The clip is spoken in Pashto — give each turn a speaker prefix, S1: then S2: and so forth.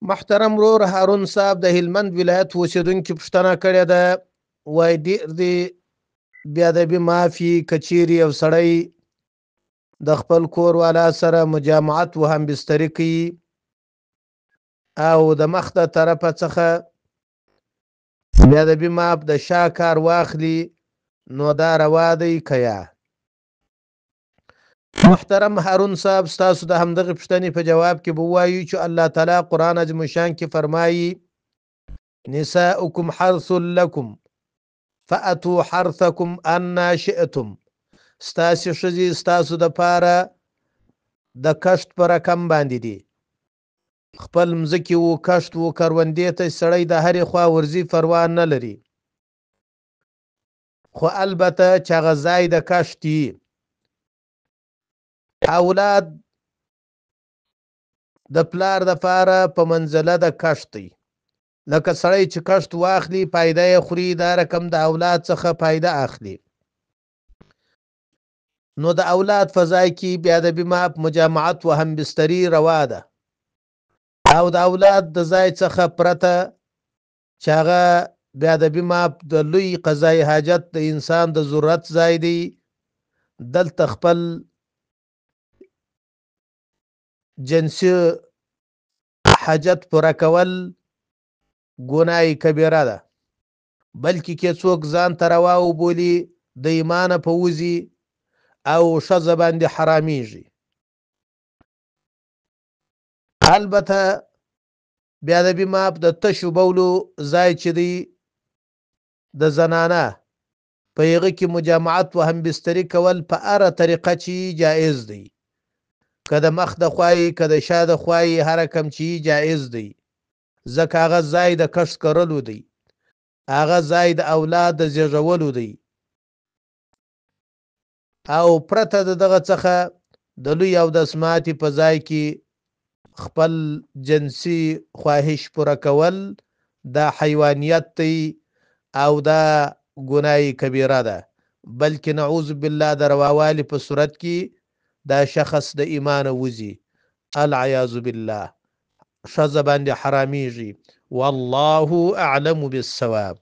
S1: محترم رور هارون صاحب د هلمند ولایت اوسیدونکي پوښتنه کړې ده، وایي ډېر دې بېادبي معافي که چیرې یو سړی د خپل کور والا سره مجامعت و هم بستري کوي او د مخ د طرفه څخه بېادبي معاف د شا کار واخلي، نو دا روا دی که یا؟ محترم هارون صاحب، ستاسو د همدغې پوښتنې په جواب کې به ووایو چې الله تعالی قرآن عظیم الشان کې فرمایي نساؤکم حرث لکم فأتوا حرثکم انا شئتم. ستاسې ښځې ستاسو دپاره د کښت په رقم باندې دي. خپل مځکې و، کښت و، کروندې ته سړی د هرې خوا ورځي، پروا نه لري. خو البته چې هغه ځای د کښت وي، اولاد د پلار دپاره په منزله د کښت دی. لکه سړی چې کښت واخلي پایده یې خوري، دا رقم د اولاد څخه پایده اخلي. نو د اولاد په ځای کې بېادبي معاف مجامعت و هم بستري روا ده، او د اولاد د ځای څخه پرته چې هغه بېادبي معاف د لوی قضای حاجت د انسان د ضرورت ځای دی، دلته خپل جنسي حاجت پوره کول ګناه کبیره ده، بلکې که څوک ځان ته روا وبولي د ایمانه په وځي او ښځه باندې حرامیږي. البته بېادبي معاف د تشو بولو ځای چې دی د زنانه په هغه کې مجامعت و هم بستري کول په هره طریقه چې جایز دی، که د مخ د خوا یې که د شا د خوا یې، هر کم چې جایز دی، ځکه هغه ځای د کښت کرلو دی، هغه ځای د اولاد د زیږولو دی، او پرته د دغه څخه د لوی اودس ماتي په ځای کې خپل جنسي خواهش پوره کول دا حیوانیت دی او دا ګناه کبیره ده، بلکې نعوذ بالله د رواوالي په صورت کې دا شخص د ایمانه وځي، العیاذ بالله، ښځه باندې حرامیږي. والله اعلم بالصواب.